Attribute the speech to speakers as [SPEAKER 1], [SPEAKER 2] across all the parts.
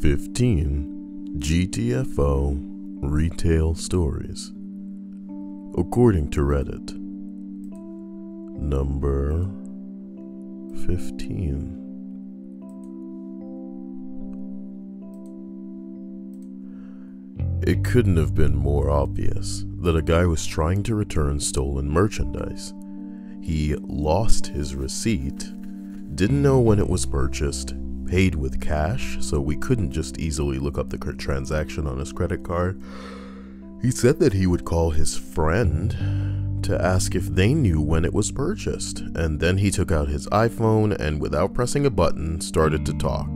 [SPEAKER 1] 15 GTFO retail stories, according to Reddit. Number 15. It couldn't have been more obvious that a guy was trying to return stolen merchandise. He lost his receipt, didn't know when it was purchased, paid with cash, so we couldn't just easily look up the transaction on his credit card. He said that he would call his friend to ask if they knew when it was purchased, and then he took out his iPhone and without pressing a button started to talk.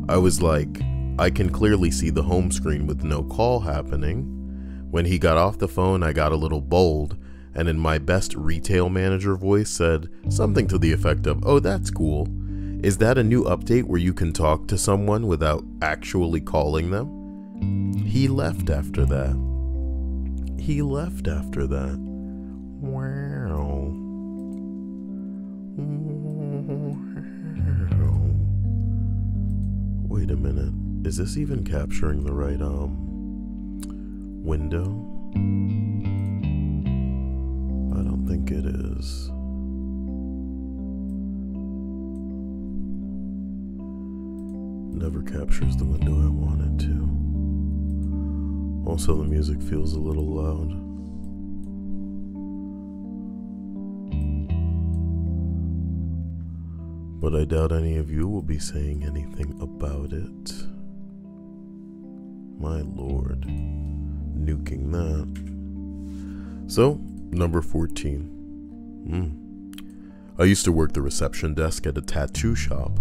[SPEAKER 1] I was like, I can clearly see the home screen with no call happening. When he got off the phone, I got a little bold, and in my best retail manager voice said something to the effect of, "Oh, that's cool. Is that a new update where you can talk to someone without actually calling them?" He left after that. Wow. Wait a minute. Is this even capturing the right, window? I don't think it is. Never captures the window I want it to. Also, the music feels a little loud. But I doubt any of you will be saying anything about it. My lord, nuking that. So, number 14. I used to work the reception desk at a tattoo shop.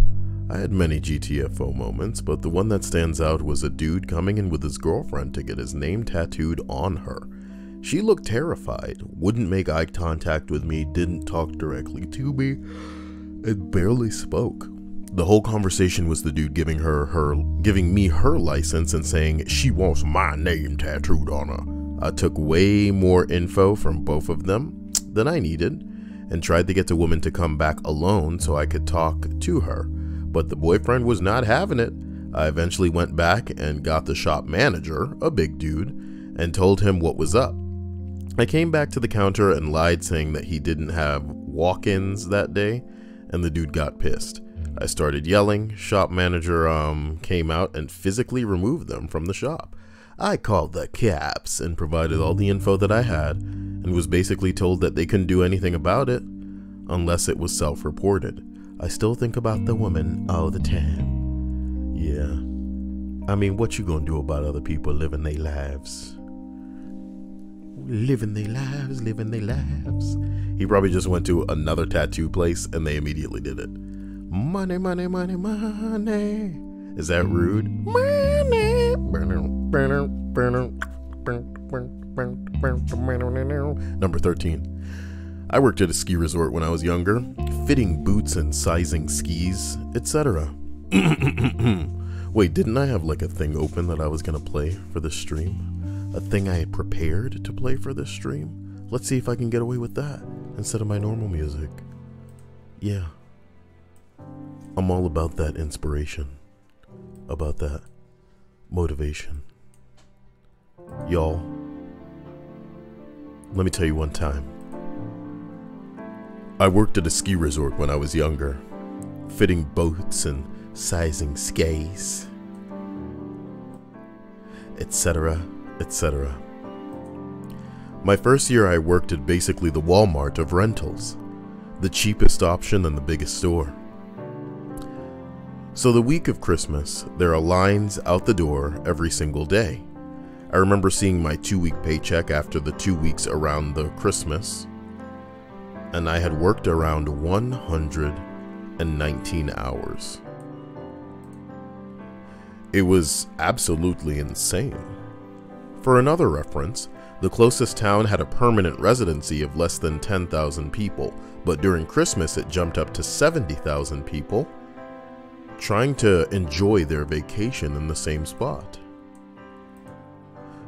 [SPEAKER 1] I had many GTFO moments, but the one that stands out was a dude coming in with his girlfriend to get his name tattooed on her. She looked terrified, wouldn't make eye contact with me, didn't talk directly to me, and barely spoke. The whole conversation was the dude giving me her license and saying she wants my name tattooed on her. I took way more info from both of them than I needed and tried to get the woman to come back alone so I could talk to her. But the boyfriend was not having it. I eventually went back and got the shop manager, a big dude, and told him what was up. I came back to the counter and lied saying that he didn't have walk-ins that day, and the dude got pissed. I started yelling. Shop manager came out and physically removed them from the shop. I called the cops and provided all the info that I had and was basically told that they couldn't do anything about it unless it was self-reported. I still think about the woman all the time. Yeah. I mean, what you gonna do about other people living their lives? Living their lives. He probably just went to another tattoo place and they immediately did it. Money, money, money, money. Is that rude? Money. Number 13. I worked at a ski resort when I was younger, fitting boots and sizing skis, etc. Wait, didn't I have like a thing open that I was gonna play for this stream? A thing I had prepared to play for this stream? Let's see if I can get away with that instead of my normal music. Yeah. I'm all about that inspiration, about that motivation. Y'all, let me tell you one time. I worked at a ski resort when I was younger, fitting boats and sizing skis, etc., etc. My first year I worked at basically the Walmart of rentals, the cheapest option and the biggest store. So the week of Christmas, there are lines out the door every single day. I remember seeing my 2-week paycheck after the 2 weeks around the Christmas, and I had worked around 119 hours. It was absolutely insane. For another reference, the closest town had a permanent residency of less than 10,000 people, but during Christmas it jumped up to 70,000 people trying to enjoy their vacation in the same spot.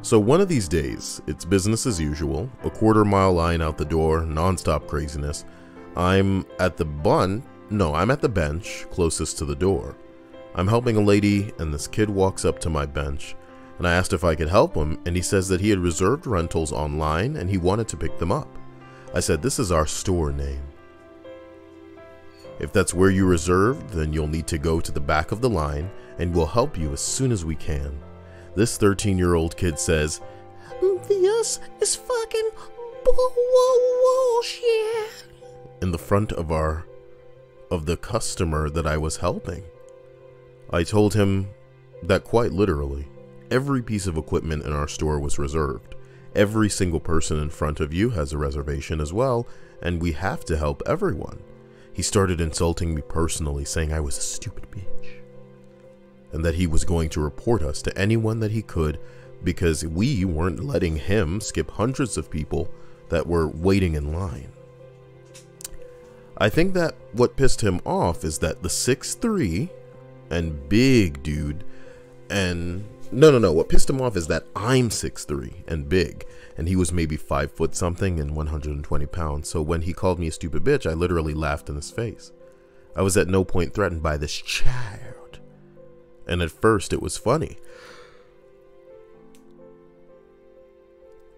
[SPEAKER 1] So one of these days, it's business as usual, a quarter-mile line out the door, non-stop craziness. I'm at the bench closest to the door. I'm helping a lady, and this kid walks up to my bench, and I asked if I could help him, and he says that he had reserved rentals online and he wanted to pick them up. I said, "This is our store name. If that's where you reserved, then you'll need to go to the back of the line, and we'll help you as soon as we can." This 13-year-old kid says, "This is fucking bullshit," in the front of the customer that I was helping. I told him that quite literally, every piece of equipment in our store was reserved. Every single person in front of you has a reservation as well, and we have to help everyone. He started insulting me personally, saying I was a stupid bitch, and that he was going to report us to anyone that he could because we weren't letting him skip hundreds of people that were waiting in line. I think that what pissed him off is that the 6'3" and big dude, and no, what pissed him off is that I'm 6'3" and big, and he was maybe 5 foot something and 120 pounds. So when he called me a stupid bitch, I literally laughed in his face. I was at no point threatened by this child, and at first it was funny.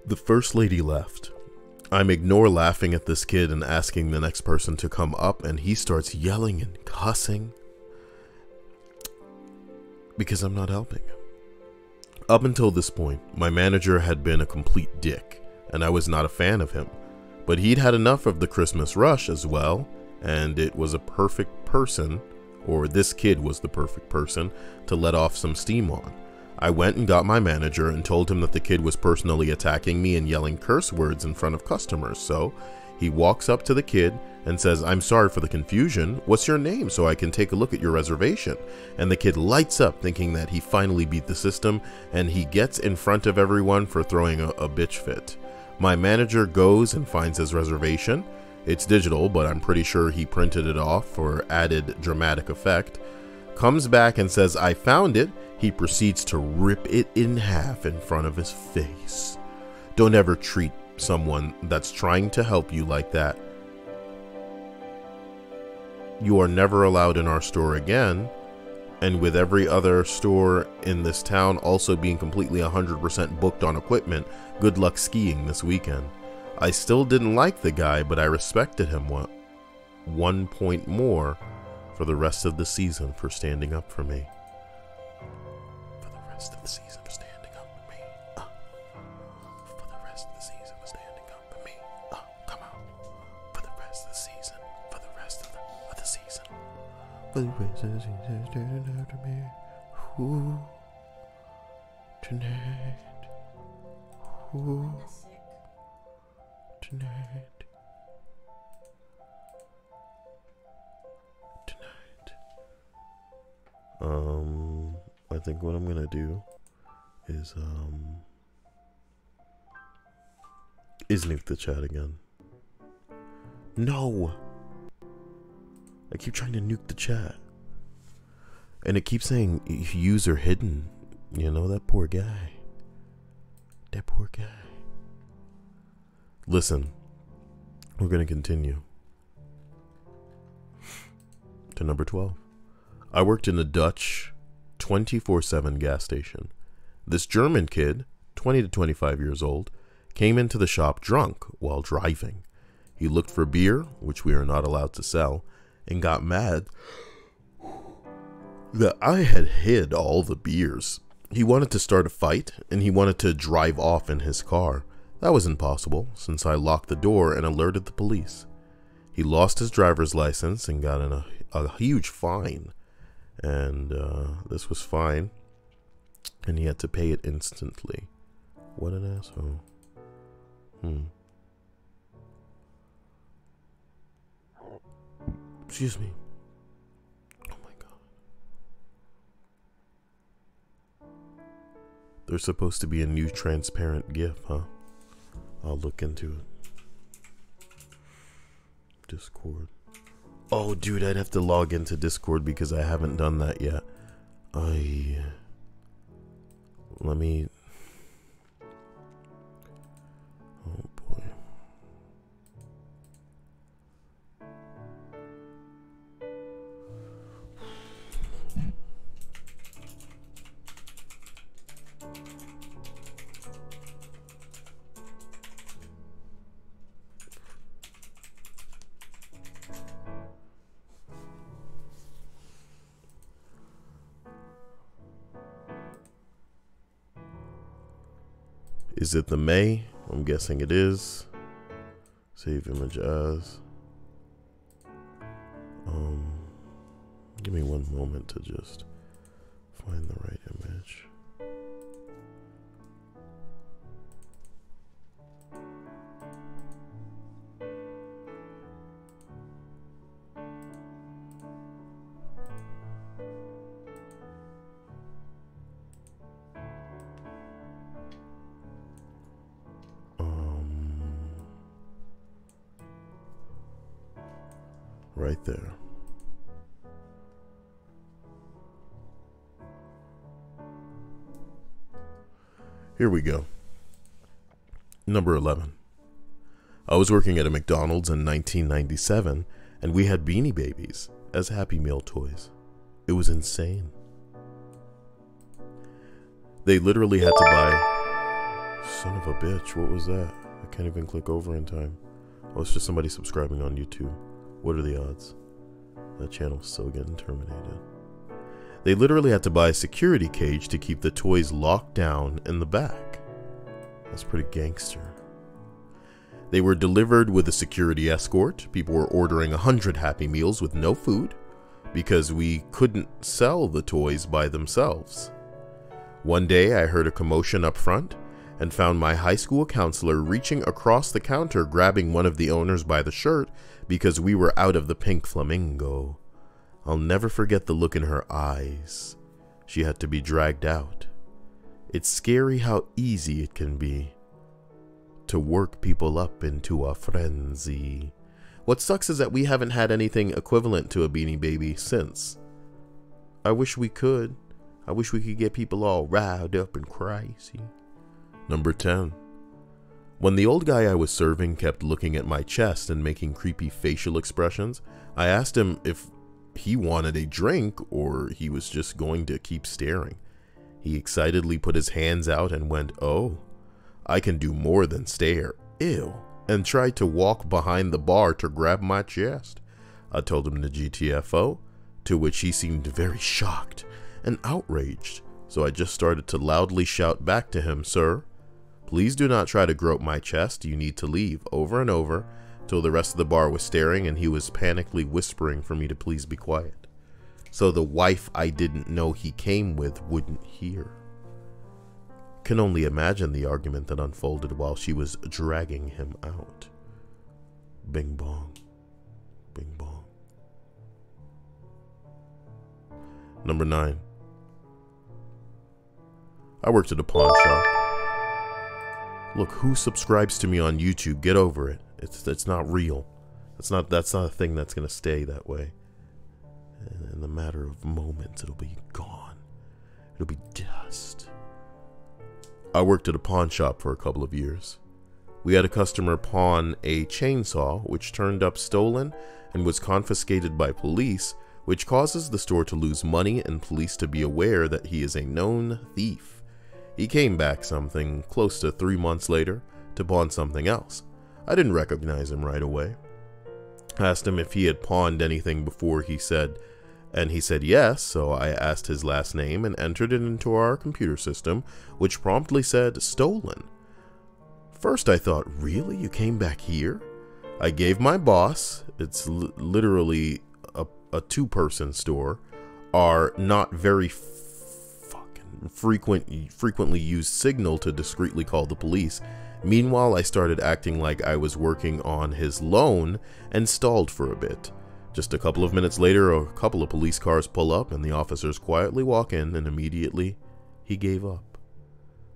[SPEAKER 1] The first lady left. I'm ignore laughing at this kid and asking the next person to come up, and he starts yelling and cussing because I'm not helping him. Up until this point, my manager had been a complete dick, and I was not a fan of him. But he'd had enough of the Christmas rush as well, and it was a perfect person, or this kid was the perfect person, to let off some steam on. I went and got my manager and told him that the kid was personally attacking me and yelling curse words in front of customers. So he walks up to the kid and says, "I'm sorry for the confusion. What's your name so I can take a look at your reservation?" And the kid lights up thinking that he finally beat the system, and he gets in front of everyone for throwing a bitch fit. My manager goes and finds his reservation. It's digital, but I'm pretty sure he printed it off for added dramatic effect. Comes back and says, "I found it." He proceeds to rip it in half in front of his face. Don't ever treat someone that's trying to help you like that. You are never allowed in our store again, and with every other store in this town also being completely 100% booked on equipment, good luck skiing this weekend. I still didn't like the guy, but I respected him 1 point more for the rest of the season for standing up for me. For the rest of the season for standing up for me. For the rest of the season for standing up for me. Come on. For the rest of the season. For the rest of the season. For the rest of the season standing up for me. Ooh. Tonight. Ooh. Tonight. I think what I'm gonna do is nuke the chat again. No! I keep trying to nuke the chat. And it keeps saying user hidden. You know, that poor guy. That poor guy. Listen, we're gonna continue to number 12. I worked in a Dutch 24/7 gas station. This German kid, 20 to 25 years old, came into the shop drunk while driving. He looked for beer, which we are not allowed to sell, and got mad that I had hid all the beers. He wanted to start a fight, and he wanted to drive off in his car. That was impossible, since I locked the door and alerted the police. He lost his driver's license and got in a huge fine. And this was fine, and he had to pay it instantly. What an asshole. Excuse me. Oh my god. There's supposed to be a new transparent GIF, huh? I'll look into it. Discord. Oh, dude, I'd have to log into Discord because I haven't done that yet. Let me... Oh, boy. Is it the May? I'm guessing it is. Save image as. Give me one moment to just find the right image. Right there. Here we go. Number 11. I was working at a McDonald's in 1997, and we had Beanie Babies as Happy Meal toys. It was insane. They literally had to buy... Son of a bitch, what was that? I can't even click over in time. Oh, it's just somebody subscribing on YouTube. What are the odds? That channel's so getting terminated. They literally had to buy a security cage to keep the toys locked down in the back. That's pretty gangster. They were delivered with a security escort. People were ordering 100 Happy Meals with no food because we couldn't sell the toys by themselves. One day I heard a commotion up front and found my high school counselor reaching across the counter grabbing one of the owners by the shirt because we were out of the pink flamingo. I'll never forget the look in her eyes. She had to be dragged out. It's scary how easy it can be to work people up into a frenzy. What sucks is that we haven't had anything equivalent to a Beanie Baby since. I wish we could. I wish we could get people all riled up and crazy. Number 10. When the old guy I was serving kept looking at my chest and making creepy facial expressions, I asked him if he wanted a drink or he was just going to keep staring. He excitedly put his hands out and went, "Oh, I can do more than stare. Ew," and tried to walk behind the bar to grab my chest. I told him the GTFO, to which he seemed very shocked and outraged, so I just started to loudly shout back to him, "Sir, please do not try to grope my chest. You need to leave," over and over, till the rest of the bar was staring and he was panically whispering for me to please be quiet, so the wife I didn't know he came with wouldn't hear. Can only imagine the argument that unfolded while she was dragging him out. Bing bong. Bing bong. Number 9. I worked at a pawn shop. Look, who subscribes to me on YouTube? Get over it. It's not real. That's not a thing that's gonna stay that way. And in the matter of moments, it'll be gone. It'll be dust. I worked at a pawn shop for a couple of years. We had a customer pawn a chainsaw, which turned up stolen and was confiscated by police, which causes the store to lose money and police to be aware that he is a known thief. He came back something close to 3 months later to pawn something else. I didn't recognize him right away. I asked him if he had pawned anything before, he said yes, so I asked his last name and entered it into our computer system, which promptly said stolen. First I thought, really? You came back here? I gave my boss, it's literally a two-person store, our not very frequently used signal to discreetly call the police. Meanwhile, I started acting like I was working on his loan and stalled for a bit. Just a couple of minutes later, a couple of police cars pull up and the officers quietly walk in, and immediately he gave up.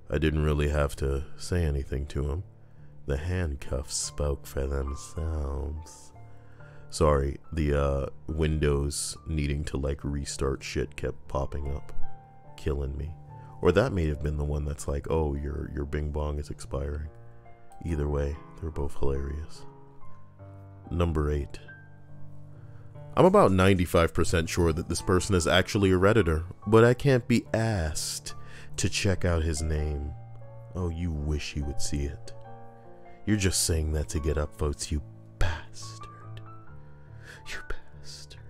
[SPEAKER 1] I didn't really have to say anything to him. The handcuffs spoke for themselves. Sorry, the Windows needing to like restart shit kept popping up, killing me. Or that may have been the one that's like, oh, your Bing Bong is expiring. Either way, they're both hilarious. Number 8. I'm about 95% sure that this person is actually a Redditor, but I can't be asked to check out his name. Oh, you wish you would see it. You're just saying that to get upvotes, you bastard. You bastard.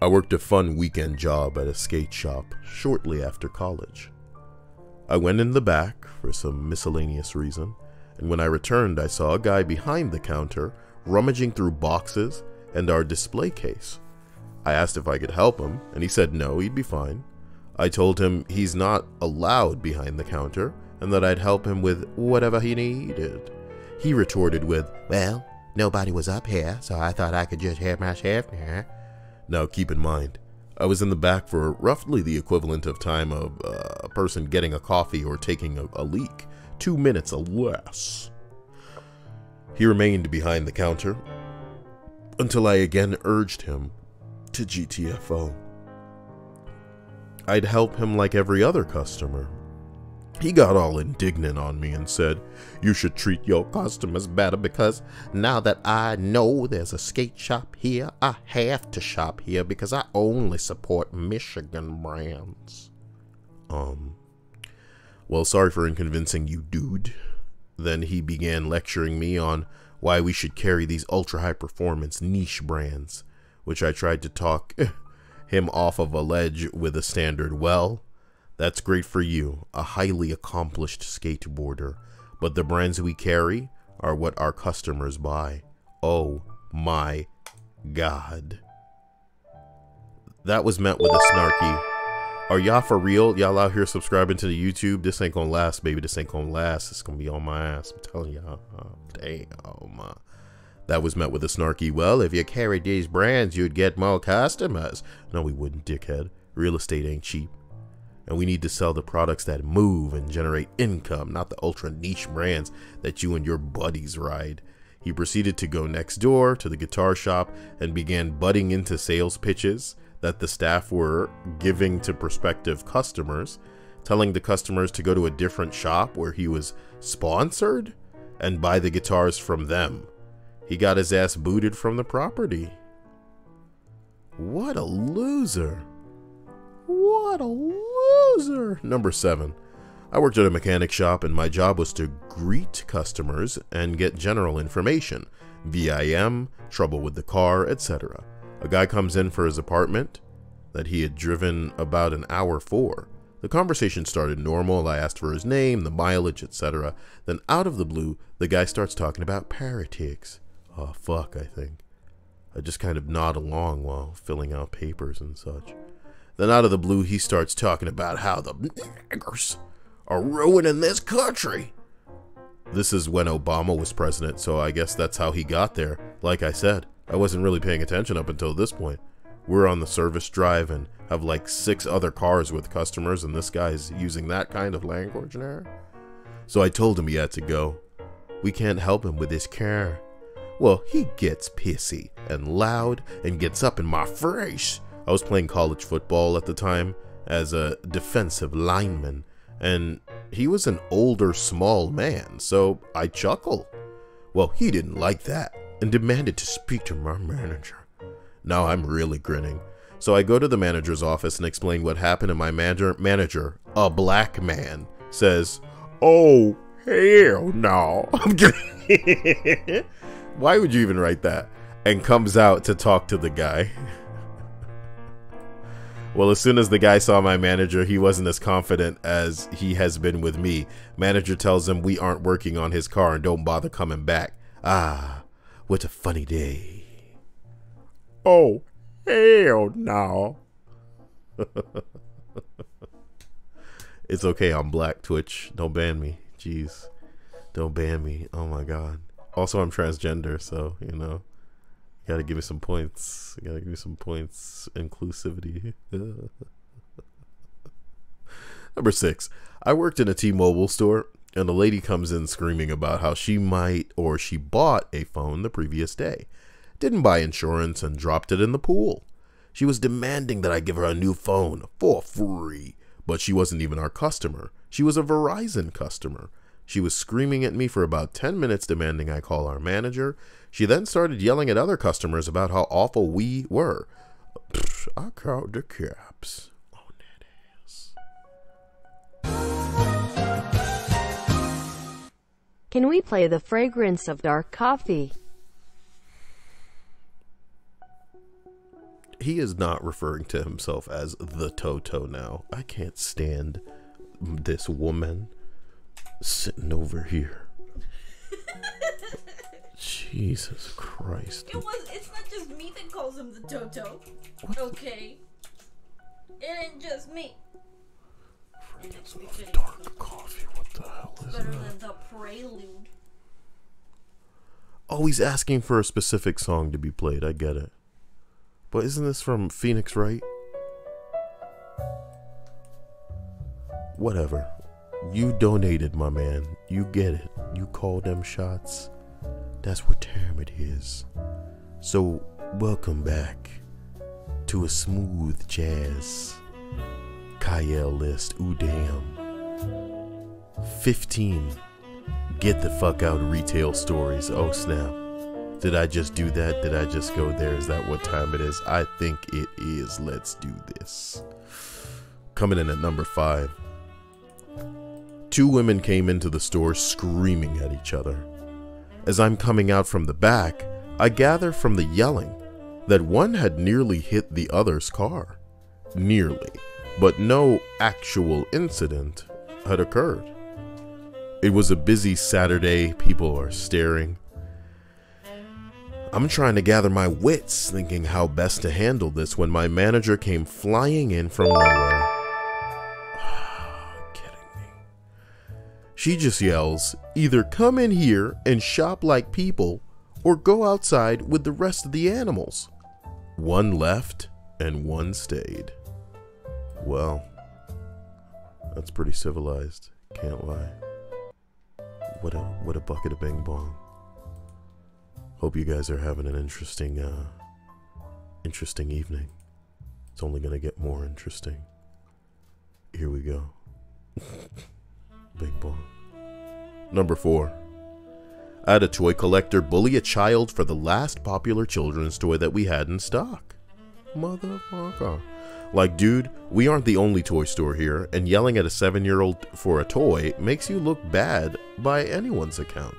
[SPEAKER 1] I I worked a fun weekend job at a skate shop shortly after college. I went in the back for some miscellaneous reason, and when I returned, I saw a guy behind the counter rummaging through boxes and our display case. I asked if I could help him, and he said no, he'd be fine. I told him he's not allowed behind the counter and that I'd help him with whatever he needed. He retorted with, "Well, nobody was up here, so I thought I could just help myself now." Now keep in mind, I was in the back for roughly the equivalent of time of a person getting a coffee or taking a leak, 2 minutes or less. He remained behind the counter until I again urged him to GTFO. I'd help him like every other customer. He got all indignant on me and said, "You should treat your customers better because now that I know there's a skate shop here, I have to shop here because I only support Michigan brands." Well, sorry for inconveniencing you, dude. Then he began lecturing me on why we should carry these ultra-high performance niche brands, which I tried to talk him off of a ledge with a standard, "Well, that's great for you, a highly accomplished skateboarder, but the brands we carry are what our customers buy." Oh my God. That was met with a snarky, "Are y'all for real? Y'all out here subscribing to the YouTube? This ain't gonna last, baby. This ain't gonna last. It's gonna be on my ass. I'm telling y'all." Damn. That was met with a snarky, "Well, if you carried these brands, you'd get more customers." No, we wouldn't, dickhead. Real estate ain't cheap. And we need to sell the products that move and generate income, not the ultra niche brands that you and your buddies ride. He proceeded to go next door to the guitar shop and began butting into sales pitches that the staff were giving to prospective customers, telling the customers to go to a different shop where he was sponsored and buy the guitars from them. He got his ass booted from the property. What a loser. What a loser. Number 7. I worked at a mechanic shop and my job was to greet customers and get general information. VIM, trouble with the car, etc. A guy comes in for his apartment that he had driven about an hour for. The conversation started normal. I asked for his name, the mileage, etc. Then out of the blue, the guy starts talking about politics. Oh, fuck, I think. I just kind of nod along while filling out papers and such. Then out of the blue, he starts talking about how the niggers are ruining this country. This is when Obama was president, so I guess that's how he got there. Like I said, I wasn't really paying attention up until this point. We're on the service drive and have like 6 other cars with customers, and this guy's using that kind of language now. So I told him he had to go. We can't help him with his car. Well, he gets pissy and loud and gets up in my face. I was playing college football at the time as a defensive lineman, and he was an older, small man, so I chuckled. Well, he didn't like that and demanded to speak to my manager. Now I'm really grinning. So I go to the manager's office and explain what happened, and my manager, a black man, says, "Oh, hell no." I'm kidding. Why would you even write that? And comes out to talk to the guy. Well, as soon as the guy saw my manager, he wasn't as confident as he has been with me. Manager tells him we aren't working on his car and don't bother coming back. Ah, what a funny day. Oh, hell no. It's okay, I'm black, Twitch. Don't ban me. Jeez. Don't ban me. Oh my God. Also, I'm transgender, so, you know, you gotta give me some points. You gotta give me some points. Inclusivity. Number 6. I worked in a T-Mobile store, and a lady comes in screaming about how she might or she bought a phone the previous day, didn't buy insurance, and dropped it in the pool. She was demanding that I give her a new phone for free, but she wasn't even our customer. She was a Verizon customer. She was screaming at me for about 10 minutes, demanding I call our manager. She then started yelling at other customers about how awful we were. I called the cops on that ass.
[SPEAKER 2] Can we play The Fragrance of Dark Coffee?
[SPEAKER 1] he is not referring to himself as the Toto now. I can't stand this woman sitting over here. Jesus Christ.
[SPEAKER 3] It's not just me that calls him the Toto.
[SPEAKER 1] What?
[SPEAKER 3] Okay. It ain't just me.
[SPEAKER 1] Freaking dark coffee. What the hell is
[SPEAKER 3] Better
[SPEAKER 1] that?
[SPEAKER 3] than the Prelude.
[SPEAKER 1] Oh, he's asking for a specific song to be played. I get it. But isn't this from Phoenix Wright? Whatever. You donated, my man. You get it. You call them shots. That's what time it is. So, welcome back to a smooth jazz Kyle list. Ooh, damn. 15 get the fuck out retail stories. Oh, snap. Did I just do that? Did I just go there? Is that what time it is? I think it is. Let's do this. Coming in at number 5. 2 women came into the store screaming at each other. As I'm coming out from the back, I gather from the yelling that one had nearly hit the other's car. Nearly, but no actual incident had occurred. It was a busy Saturday. People are staring. I'm trying to gather my wits, thinking how best to handle this, when my manager came flying in from nowhere. Kidding me. She just yells, either come in here and shop like people, or go outside with the rest of the animals. One left and one stayed. Well, that's pretty civilized, can't lie. What a bucket of bing bong. Hope you guys are having an interesting evening. It's only gonna get more interesting. Here we go. Bing bong. Number 4. I had a toy collector bully a child for the last popular children's toy that we had in stock. Motherfucker. Like, dude, we aren't the only toy store here, and yelling at a 7-year-old for a toy makes you look bad by anyone's account.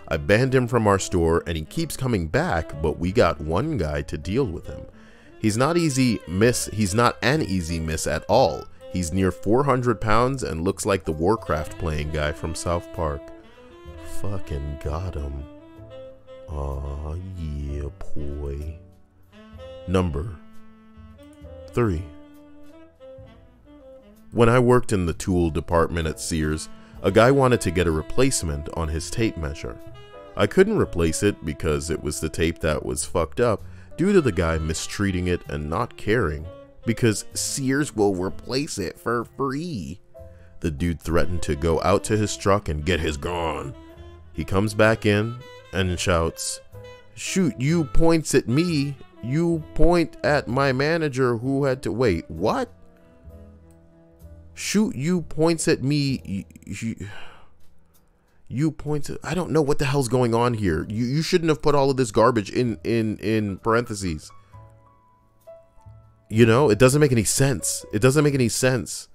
[SPEAKER 1] I banned him from our store, and he keeps coming back, but we got one guy to deal with him. He's not an easy miss at all. He's near 400 pounds and looks like the Warcraft playing guy from South Park. Fucking got him. Aw, yeah, boy. Number 3. When I worked in the tool department at Sears, a guy wanted to get a replacement on his tape measure. I couldn't replace it because it was the tape that was fucked up due to the guy mistreating it and not caring, because Sears will replace it for free. The dude threatened to go out to his truck and get his gun. He comes back in and shouts, "Shoot, you points at me. You point at my manager who had to wait." What? Shoot, you points at me. You points at, I don't know what the hell's going on here. You shouldn't have put all of this garbage in parentheses. You know, it doesn't make any sense. It doesn't make any sense.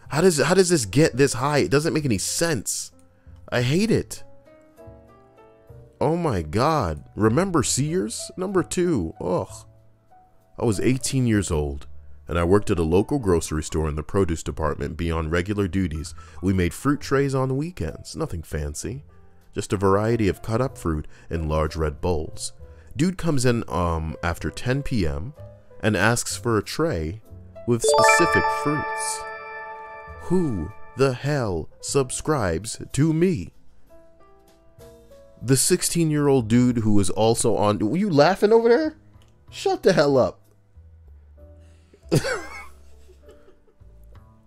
[SPEAKER 1] How does this get this high? It doesn't make any sense. I hate it. Oh my God. Remember Sears? Number 2. Ugh. I was 18 years old, and I worked at a local grocery store in the produce department beyond regular duties. We made fruit trays on the weekends. Nothing fancy. Just a variety of cut up fruit in large red bowls. Dude comes in after 10 p.m. and asks for a tray with specific fruits. Who the hell subscribes to me? The 16-year-old dude who is also on... Were you laughing over there? Shut the hell up.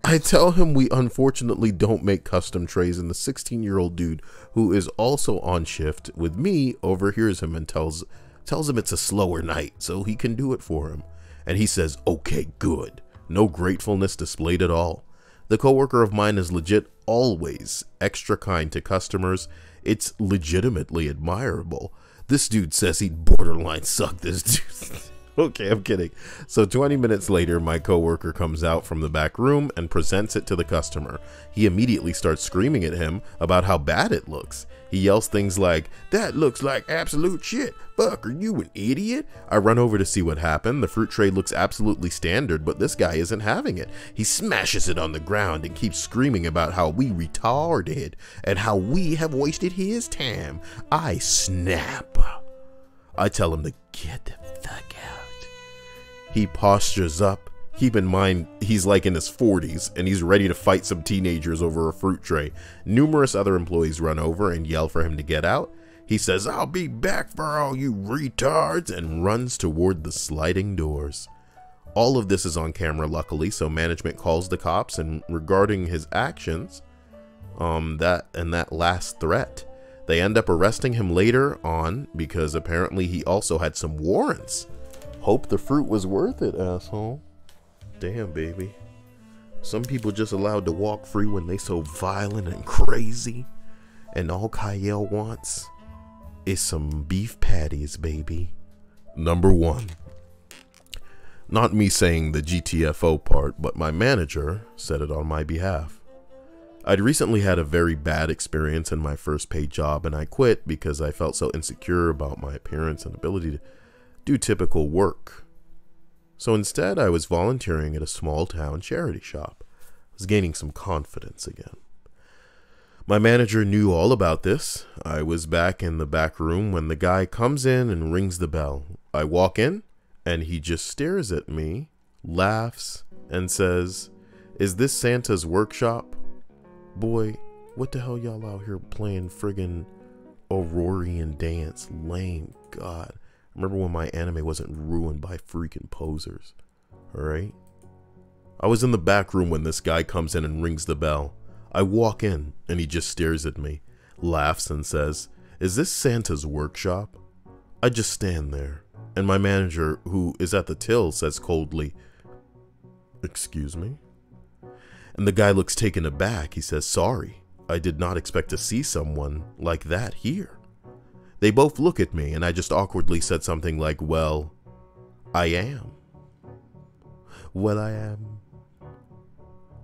[SPEAKER 1] I tell him we unfortunately don't make custom trays, and the 16-year-old dude who is also on shift with me overhears him and tells him it's a slower night, so he can do it for him. And he says, okay, good. No gratefulness displayed at all. The coworker of mine is legit always extra kind to customers. It's legitimately admirable. This dude says he'd borderline suck this dude. Okay, I'm kidding. So 20 minutes later, my coworker comes out from the back room and presents it to the customer. He immediately starts screaming at him about how bad it looks. He yells things like, "That looks like absolute shit. Fuck, are you an idiot?" I run over to see what happened. The fruit tray looks absolutely standard, but this guy isn't having it. He smashes it on the ground and keeps screaming about how we retarded and how we have wasted his time. I snap. I tell him to get the fuck out. He postures up. Keep in mind, he's like in his 40s and he's ready to fight some teenagers over a fruit tray. Numerous other employees run over and yell for him to get out. He says, "I'll be back for all you retards," and runs toward the sliding doors. All of this is on camera, luckily, so management calls the cops, and regarding his actions, that last threat, they end up arresting him later on because apparently he also had some warrants. Hope the fruit was worth it, asshole. Damn, baby. Some people just allowed to walk free when they so violent and crazy. And all Kyle wants is some beef patties, baby. Number 1. Not me saying the GTFO part, but my manager said it on my behalf. I'd recently had a very bad experience in my first paid job, and I quit because I felt so insecure about my appearance and ability to do typical work. So instead, I was volunteering at a small town charity shop. I was gaining some confidence again. My manager knew all about this. I was back in the back room when the guy comes in and rings the bell. I walk in, and he just stares at me, laughs, and says, "Is this Santa's workshop? Boy, what the hell y'all out here playing friggin' Aurorian dance? Lame, God. Remember when my anime wasn't ruined by freaking posers, alright?" I was in the back room when this guy comes in and rings the bell. I walk in, and he just stares at me, laughs, and says, "Is this Santa's workshop?" I just stand there, and my manager, who is at the till, says coldly, "Excuse me?" And the guy looks taken aback. He says, "Sorry, I did not expect to see someone like that here." They both look at me, and I just awkwardly said something like, "Well, I am. Well, I am.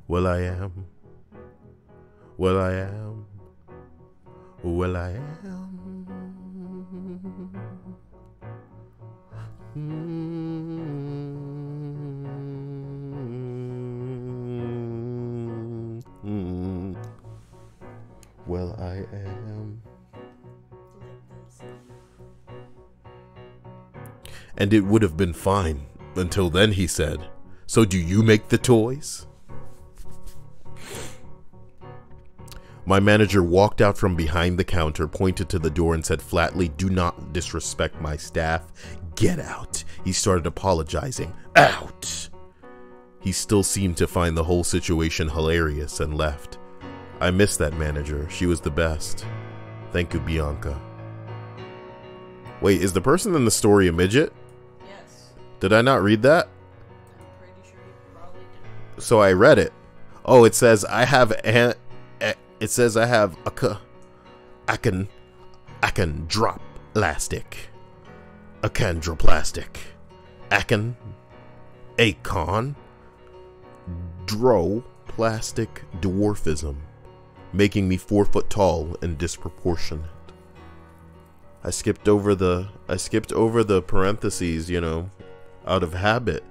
[SPEAKER 1] Well, I am. Well, I am. Well, I am." Well, I am. And it would have been fine until then, he said, "So do you make the toys?" My manager walked out from behind the counter, pointed to the door, and said flatly, "Do not disrespect my staff. Get out." He started apologizing. Out! He still seemed to find the whole situation hilarious and left. I miss that manager. She was the best. Thank you, Bianca. Wait, is the person in the story a midget?
[SPEAKER 3] Yes.
[SPEAKER 1] Did I not read that?
[SPEAKER 3] I'm pretty sure you probably did.
[SPEAKER 1] So I read it. Oh, it says I have I can drop plastic. Achondroplastic. Acon. Dro plastic dwarfism, making me 4 foot tall and disproportionate. I skipped over the parentheses, you know, out of habit,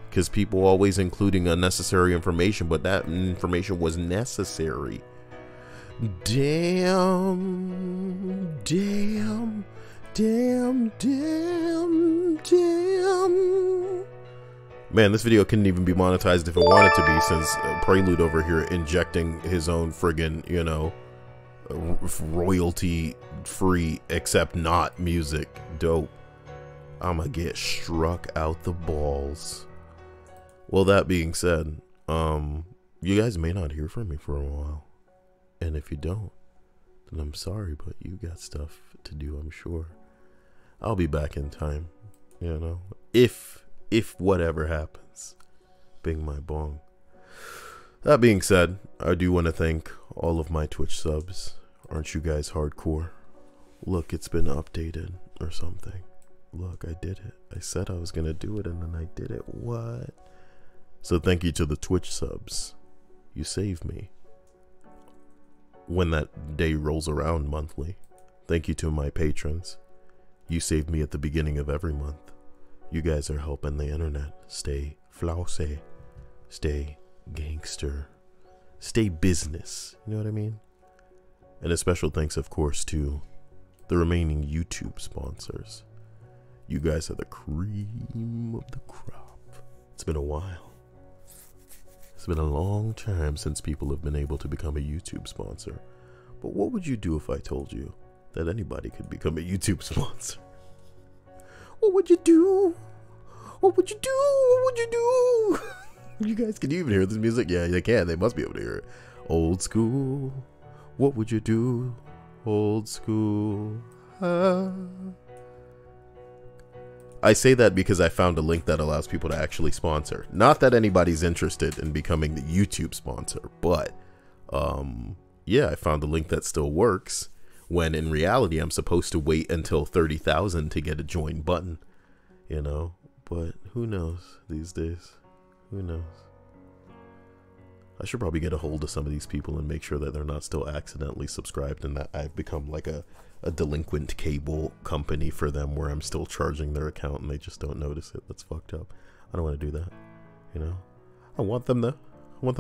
[SPEAKER 1] because people always including unnecessary information, but that information was necessary. Damn. Man, this video couldn't even be monetized if it wanted to be, since Prelude over here injecting his own friggin', you know, royalty free except not music. Dope. I'ma get struck out the balls. Well, that being said, you guys may not hear from me for a while. And if you don't, then I'm sorry, but you got stuff to do, I'm sure. I'll be back in time, you know, if whatever happens. Bing my bong. That being said, I do want to thank all of my Twitch subs. Aren't you guys hardcore? Look, it's been updated or something. Look, I did it. I said I was gonna do it and then I did it. What? So thank you to the Twitch subs. You saved me. When that day rolls around monthly. Thank you to my patrons. You saved me at the beginning of every month. You guys are helping the internet stay flousy, stay gangster, stay business. You know what I mean? And a special thanks, of course, to the remaining YouTube sponsors. You guys are the cream of the crop. It's been a while. It's been a long time since people have been able to become a YouTube sponsor. But what would you do if I told you that anybody could become a YouTube sponsor? What would you do? What would you do? What would you do? You guys can even hear this music? Yeah, they can. They must be able to hear it. Old school. What would you do? Old school. I say that because I found a link that allows people to actually sponsor. Not that anybody's interested in becoming the YouTube sponsor, but yeah, I found a link that still works, when in reality I'm supposed to wait until 30,000 to get a join button, you know, but who knows these days? Who knows? I should probably get a hold of some of these people and make sure that they're not still accidentally subscribed and that I've become like a delinquent cable company for them where I'm still charging their account and they just don't notice it. That's fucked up. I don't want to do that, you know. I want them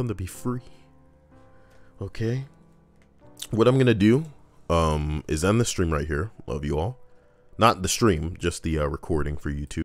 [SPEAKER 1] to be free. Okay. What I'm gonna do is end the stream right here. Love you all. Not the stream, just the recording for YouTube.